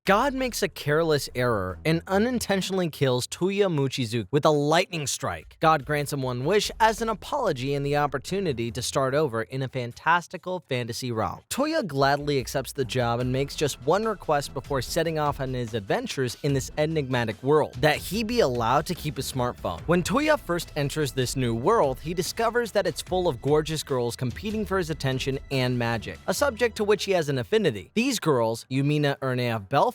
God makes a careless error and unintentionally kills Toya Mochizuki with a lightning strike. God grants him one wish as an apology and the opportunity to start over in a fantastical fantasy realm. Toya gladly accepts the job and makes just one request before setting off on his adventures in this enigmatic world, that he be allowed to keep his smartphone. When Toya first enters this new world, he discovers that it's full of gorgeous girls competing for his attention and magic, a subject to which he has an affinity. These girls, Yumina Ernea Belfast,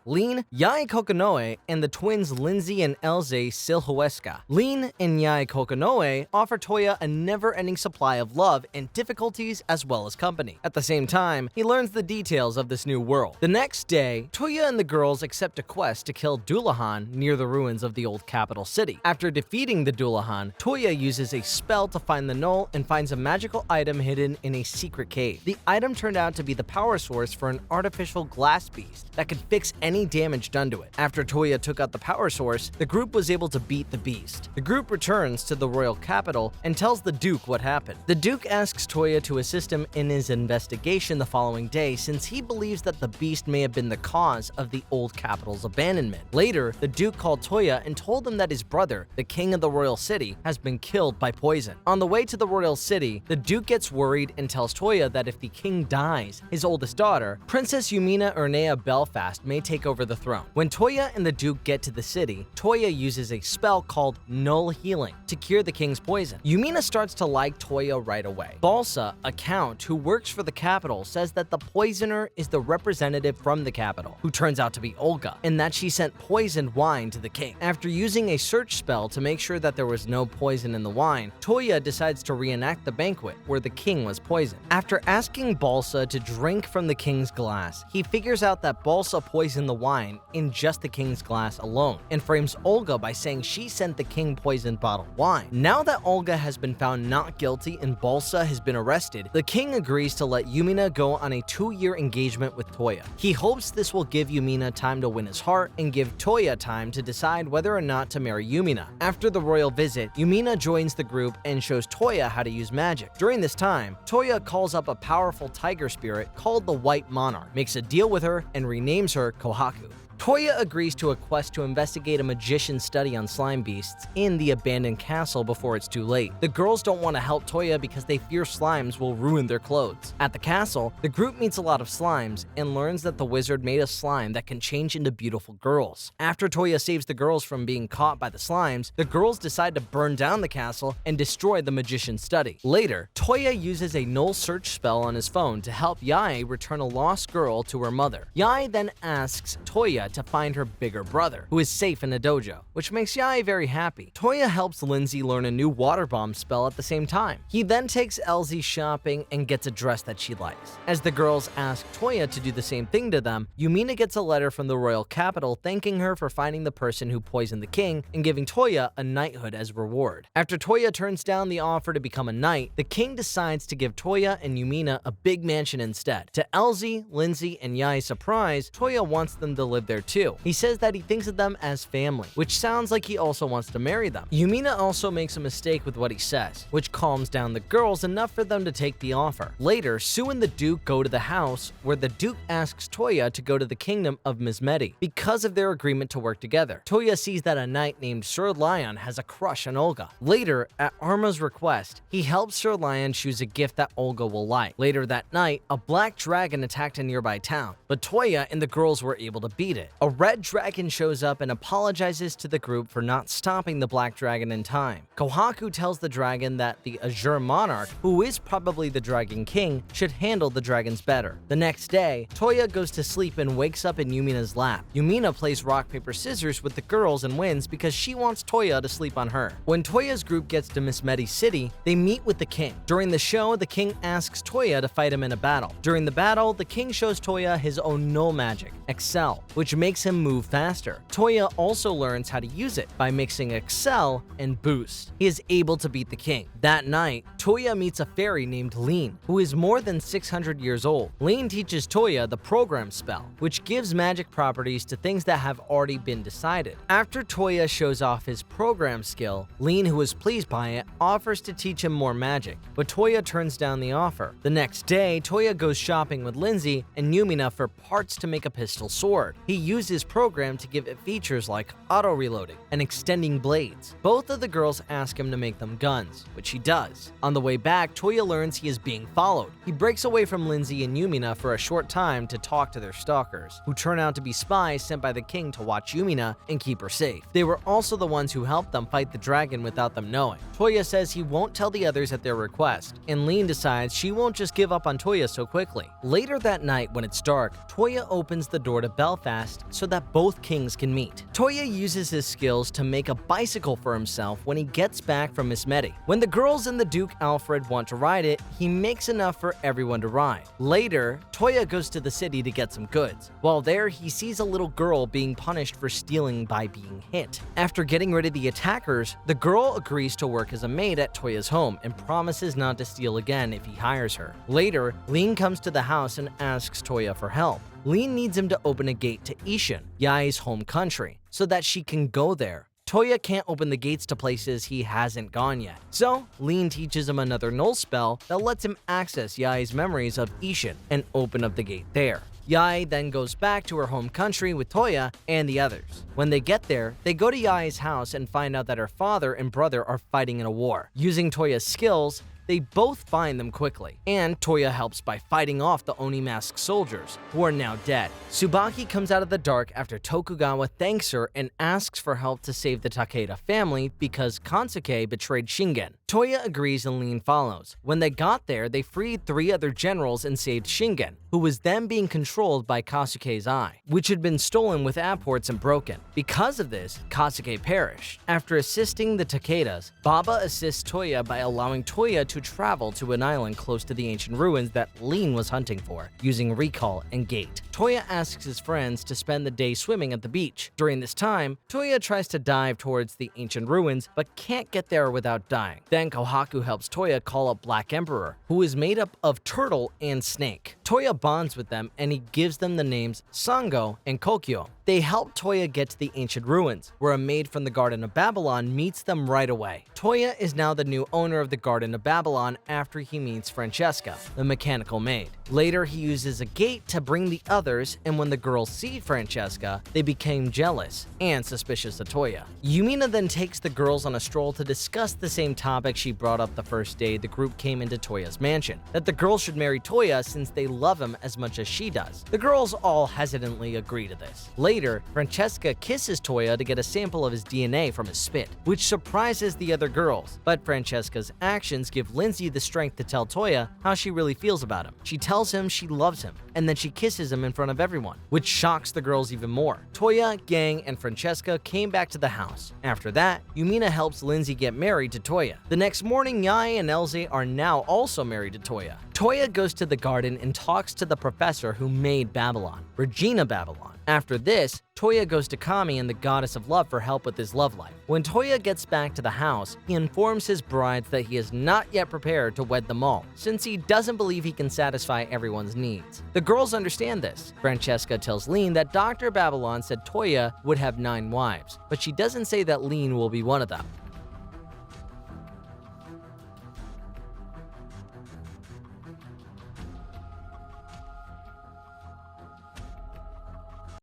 Lean, Yai Kokonoe, and the twins Lindsay and Elze Silhuesca. Lean and Yai Kokonoe offer Toya a never-ending supply of love and difficulties as well as company. At the same time, he learns the details of this new world. The next day, Toya and the girls accept a quest to kill Dullahan near the ruins of the old capital city. After defeating the Dullahan, Toya uses a spell to find the Null and finds a magical item hidden in a secret cave. The item turned out to be the power source for an artificial glass beast that could fix any damage done to it. After Toya took out the power source, the group was able to beat the beast. The group returns to the royal capital and tells the Duke what happened. The Duke asks Toya to assist him in his investigation the following day, since he believes that the beast may have been the cause of the old capital's abandonment. Later, the Duke called Toya and told him that his brother, the king of the royal city, has been killed by poison. On the way to the royal city, the Duke gets worried and tells Toya that if the king dies, his oldest daughter, Princess Yumina Ernea Belfast, may take over the throne. When Toya and the Duke get to the city, Toya uses a spell called Null Healing to cure the king's poison. Yumina starts to like Toya right away. Balsa, a count who works for the capital, says that the poisoner is the representative from the capital, who turns out to be Olga, and that she sent poisoned wine to the king. After using a search spell to make sure that there was no poison in the wine, Toya decides to reenact the banquet where the king was poisoned. After asking Balsa to drink from the king's glass, he figures out that Balsa poisoned the wine in just the king's glass alone, and frames Olga by saying she sent the king poisoned bottled wine. Now that Olga has been found not guilty and Balsa has been arrested, the king agrees to let Yumina go on a 2-year engagement with Toya. He hopes this will give Yumina time to win his heart and give Toya time to decide whether or not to marry Yumina. After the royal visit, Yumina joins the group and shows Toya how to use magic. During this time, Toya calls up a powerful tiger spirit called the White Monarch, makes a deal with her, and renames her Kohaku. Toya agrees to a quest to investigate a magician's study on slime beasts in the abandoned castle before it's too late. The girls don't want to help Toya because they fear slimes will ruin their clothes. At the castle, the group meets a lot of slimes and learns that the wizard made a slime that can change into beautiful girls. After Toya saves the girls from being caught by the slimes, the girls decide to burn down the castle and destroy the magician's study. Later, Toya uses a null search spell on his phone to help Yae return a lost girl to her mother. Yae then asks Toya to find her bigger brother, who is safe in a dojo, which makes Yae very happy. Toya helps Lindsay learn a new water bomb spell at the same time. He then takes Elsie shopping and gets a dress that she likes. As the girls ask Toya to do the same thing to them, Yumina gets a letter from the royal capital thanking her for finding the person who poisoned the king and giving Toya a knighthood as reward. After Toya turns down the offer to become a knight, the king decides to give Toya and Yumina a big mansion instead. To Elsie, Lindsay, and Yae's surprise, Toya wants them to live there too. He says that he thinks of them as family, which sounds like he also wants to marry them. Yumina also makes a mistake with what he says, which calms down the girls enough for them to take the offer. Later, Sue and the Duke go to the house where the Duke asks Toya to go to the kingdom of Mizmedi because of their agreement to work together. Toya sees that a knight named Sir Lion has a crush on Olga. Later, at Arma's request, he helps Sir Lion choose a gift that Olga will like. Later that night, a black dragon attacked a nearby town, but Toya and the girls were able to beat it. A red dragon shows up and apologizes to the group for not stopping the black dragon in time. Kohaku tells the dragon that the Azure Monarch, who is probably the Dragon King, should handle the dragons better. The next day, Toya goes to sleep and wakes up in Yumina's lap. Yumina plays rock, paper, scissors with the girls and wins because she wants Toya to sleep on her. When Toya's group gets to Mizmedi City, they meet with the king. During the show, the king asks Toya to fight him in a battle. During the battle, the king shows Toya his own null magic, Excel, which makes him move faster. Toya also learns how to use it by mixing Excel and Boost. He is able to beat the king. That night, Toya meets a fairy named Lean, who is more than 600 years old. Lean teaches Toya the program spell, which gives magic properties to things that have already been decided. After Toya shows off his program skill, Lean, who is pleased by it, offers to teach him more magic, but Toya turns down the offer. The next day, Toya goes shopping with Lindsay and Yumina for parts to make a pistol sword. He used his program to give it features like auto-reloading and extending blades. Both of the girls ask him to make them guns, which he does. On the way back, Toya learns he is being followed. He breaks away from Lindsay and Yumina for a short time to talk to their stalkers, who turn out to be spies sent by the king to watch Yumina and keep her safe. They were also the ones who helped them fight the dragon without them knowing. Toya says he won't tell the others at their request, and Lean decides she won't just give up on Toya so quickly. Later that night, when it's dark, Toya opens the door to Belfast so that both kings can meet. Toya uses his skills to make a bicycle for himself when he gets back from Miss Medi. When the girls and the Duke Alfred want to ride it, he makes enough for everyone to ride. Later, Toya goes to the city to get some goods. While there, he sees a little girl being punished for stealing by being hit. After getting rid of the attackers, the girl agrees to work as a maid at Toya's home and promises not to steal again if he hires her. Later, Lean comes to the house and asks Toya for help. Lean needs him to open a gate to Ishin, Yai's home country, so that she can go there. Toya can't open the gates to places he hasn't gone yet, so Lean teaches him another null spell that lets him access Yai's memories of Ishin and open up the gate there. Yai then goes back to her home country with Toya and the others. When they get there, they go to Yai's house and find out that her father and brother are fighting in a war. Using Toya's skills, they both find them quickly, and Toya helps by fighting off the Oni masked soldiers, who are now dead. Tsubaki comes out of the dark after Tokugawa thanks her and asks for help to save the Takeda family because Kansuke betrayed Shingen. Toya agrees and Lean follows. When they got there, they freed 3 other generals and saved Shingen, who was then being controlled by Kasuke's eye, which had been stolen with apports and broken. Because of this, Kasuke perished. After assisting the Takedas, Baba assists Toya by allowing Toya to travel to an island close to the ancient ruins that Lean was hunting for, using recall and gate. Toya asks his friends to spend the day swimming at the beach. During this time, Toya tries to dive towards the ancient ruins, but can't get there without dying. Then Kohaku helps Toya call up Black Emperor, who is made up of turtle and snake. Toya bonds with them and he gives them the names Sango and Kokyo. They help Toya get to the ancient ruins, where a maid from the Garden of Babylon meets them right away. Toya is now the new owner of the Garden of Babylon after he meets Francesca, the mechanical maid. Later, he uses a gate to bring the others, and when the girls see Francesca, they became jealous and suspicious of Toya. Yumina then takes the girls on a stroll to discuss the same topic she brought up the first day the group came into Toya's mansion, that the girls should marry Toya since they love him as much as she does. The girls all hesitantly agree to this. Later, Francesca kisses Toya to get a sample of his DNA from his spit, which surprises the other girls, but Francesca's actions give Lindsay the strength to tell Toya how she really feels about him. She tells him she loves him, and then she kisses him in front of everyone, which shocks the girls even more. Toya, Gang, and Francesca came back to the house. After that, Yumina helps Lindsay get married to Toya. The next morning, Yai and Elze are now also married to Toya. Toya goes to the garden and talks to the professor who made Babylon, Regina Babylon. After this, Toya goes to Kami and the goddess of love for help with his love life. When Toya gets back to the house, he informs his brides that he is not yet prepared to wed them all, since he doesn't believe he can satisfy everyone's needs. The girls understand this. Francesca tells Lean that Dr. Babylon said Toya would have 9 wives, but she doesn't say that Lean will be one of them.